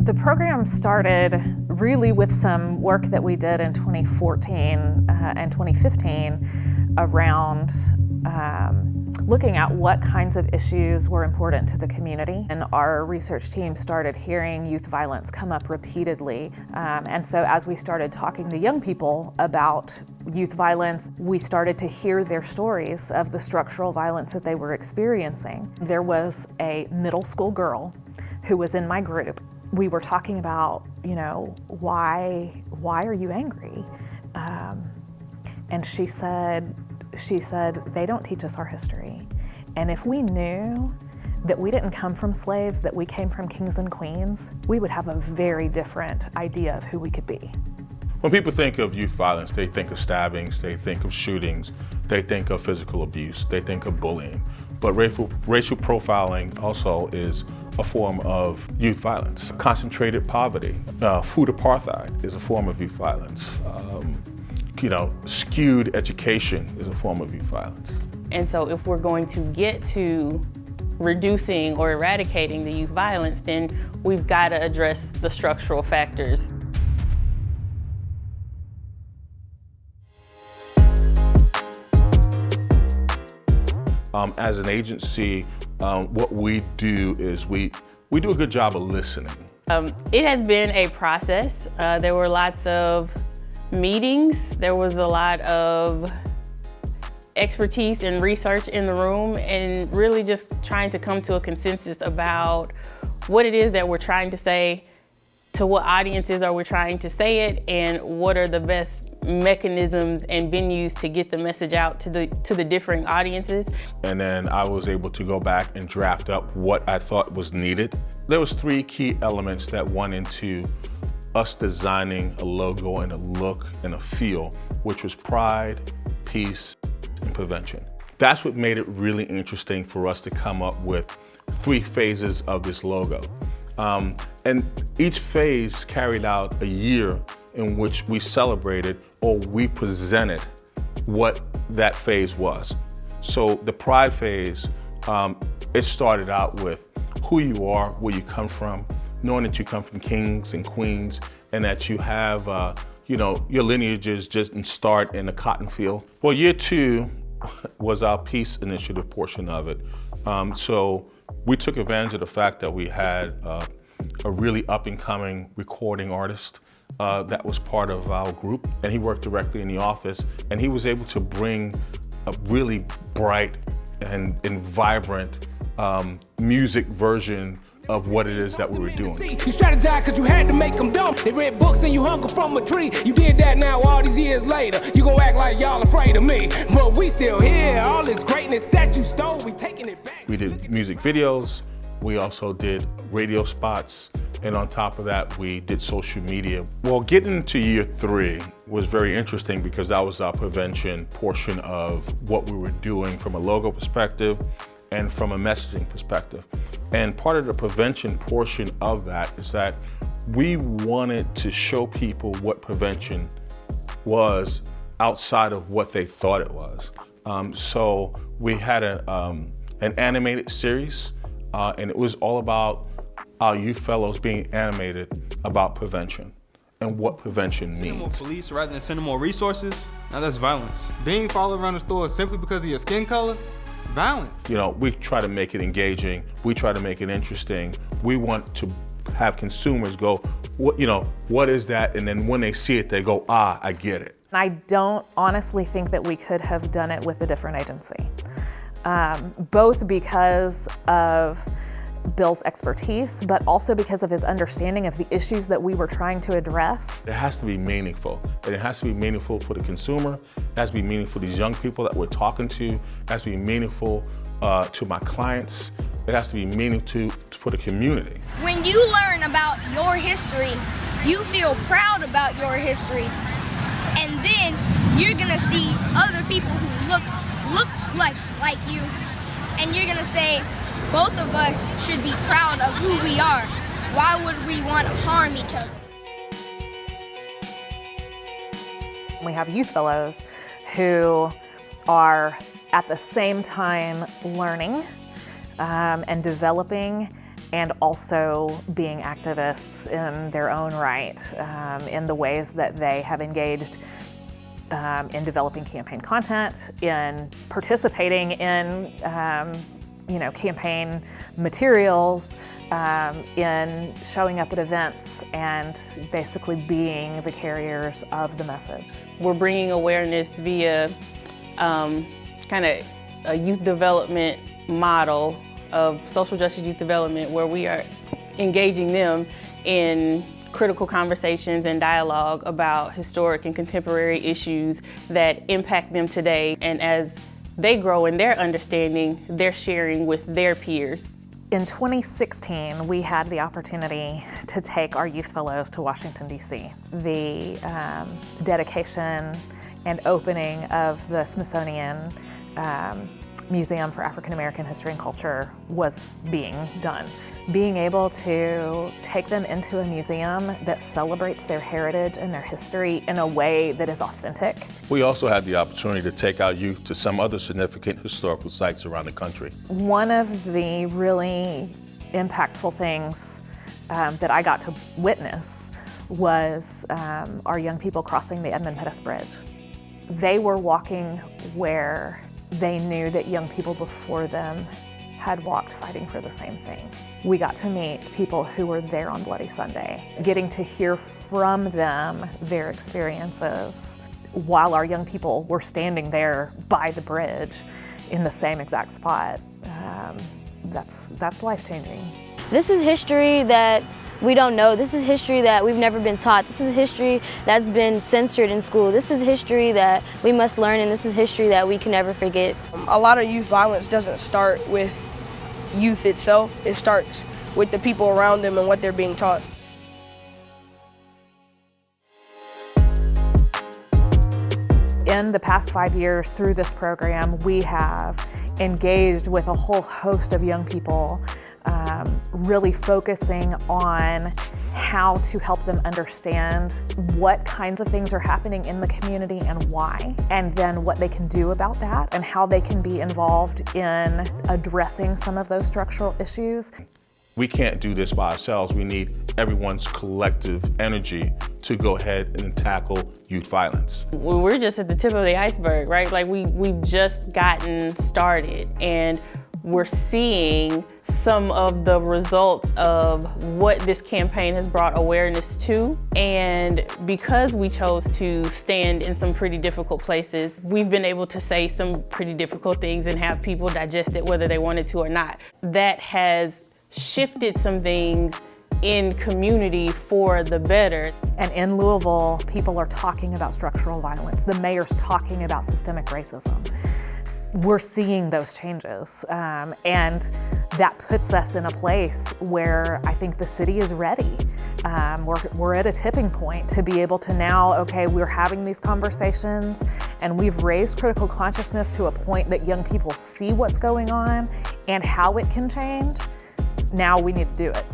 The program started really with some work that we did in 2014 and 2015 around looking at what kinds of issues were important to the community. And our research team started hearing youth violence come up repeatedly. And so as we started talking to young people about youth violence, we started to hear their stories of the structural violence that they were experiencing. There was a middle school girl who was in my group. We were talking about, why are you angry? And she said, they don't teach us our history. And if we knew that we didn't come from slaves, that we came from kings and queens, we would have a very different idea of who we could be. When people think of youth violence, they think of stabbings, they think of shootings, they think of physical abuse, they think of bullying. But racial profiling also is a form of youth violence. Concentrated poverty, food apartheid is a form of youth violence. Skewed education is a form of youth violence. And so if we're going to get to reducing or eradicating the youth violence, then we've got to address the structural factors. As an agency, what we do is we do a good job of listening. It has been a process. There were lots of meetings. There was a lot of expertise and research in the room, and really just trying to come to a consensus about what it is that we're trying to say, to what audiences are we trying to say it, and what are the best mechanisms and venues to get the message out to the differing audiences. And then I was able to go back and draft up what I thought was needed. There was 3 key elements that went into us designing a logo and a look and a feel, which was pride, peace, and prevention. That's what made it really interesting for us to come up with 3 phases of this logo. And each phase carried out a year in which we celebrated or we presented what that phase was. So the pride phase, it started out with who you are, where you come from, knowing that you come from kings and queens, and that you have, your lineages just start in the cotton field. Well, year 2 was our peace initiative portion of it. So we took advantage of the fact that we had a really up-and-coming recording artist that was part of our group, and he worked directly in the office, and he was able to bring a really bright and vibrant music version of what it is that we were doing. You strategized because you had to make them dumb. They read books and you hung from a tree. You did that now all these years later. You gonna act like y'all afraid of me. But we still here. All this greatness that you stole, we taking it back. We did music videos. We also did radio spots. And on top of that, we did social media. Well, getting into year 3 was very interesting because that was our prevention portion of what we were doing from a logo perspective and from a messaging perspective. And part of the prevention portion of that is that we wanted to show people what prevention was outside of what they thought it was. So we had an animated series, and it was all about our youth fellows being animated about prevention and what prevention means. Sending more police rather than sending more resources, now that's violence. Being followed around the store simply because of your skin color, violence. We try to make it engaging. We try to make it interesting. We want to have consumers go, what is that? And then when they see it, they go, I get it. I don't honestly think that we could have done it with a different agency, both because of Bill's expertise, but also because of his understanding of the issues that we were trying to address. It has to be meaningful, and it has to be meaningful for the consumer. It has to be meaningful for these young people that we're talking to. It has to be meaningful to my clients. It has to be meaningful for the community. When you learn about your history, you feel proud about your history, and then you're gonna see other people who look like you, and you're gonna say, both of us should be proud of who we are. Why would we want to harm each other? We have youth fellows who are at the same time learning and developing, and also being activists in their own right, in the ways that they have engaged in developing campaign content, in participating in campaign materials, in showing up at events and basically being the carriers of the message. We're bringing awareness via kind of a youth development model of social justice youth development, where we are engaging them in critical conversations and dialogue about historic and contemporary issues that impact them today. And as they grow in their understanding, they're sharing with their peers. In 2016, we had the opportunity to take our youth fellows to Washington, D.C. The dedication and opening of the Smithsonian Museum for African American History and Culture was being done. Being able to take them into a museum that celebrates their heritage and their history in a way that is authentic. We also had the opportunity to take our youth to some other significant historical sites around the country. One of the really impactful things that I got to witness was our young people crossing the Edmund Pettus Bridge. They were walking where they knew that young people before them had walked fighting for the same thing. We got to meet people who were there on Bloody Sunday, getting to hear from them their experiences while our young people were standing there by the bridge in the same exact spot. That's life-changing. This is history that we don't know. This is history that we've never been taught. This is history that's been censored in school. This is history that we must learn, and this is history that we can never forget. A lot of youth violence doesn't start with youth itself. It starts with the people around them and what they're being taught. In the past 5 years through this program, we have engaged with a whole host of young people, really focusing on how to help them understand what kinds of things are happening in the community and why, and then what they can do about that and how they can be involved in addressing some of those structural issues. We can't do this by ourselves. We need everyone's collective energy to go ahead and tackle youth violence. We're just at the tip of the iceberg, right? Like we've just gotten started, and we're seeing some of the results of what this campaign has brought awareness to. And because we chose to stand in some pretty difficult places, we've been able to say some pretty difficult things and have people digest it whether they wanted to or not. That has shifted some things in community for the better. And in Louisville, people are talking about structural violence. The mayor's talking about systemic racism. We're seeing those changes, and that puts us in a place where I think the city is ready. We're at a tipping point to be able to now, okay, we're having these conversations and we've raised critical consciousness to a point that young people see what's going on and how it can change. Now we need to do it.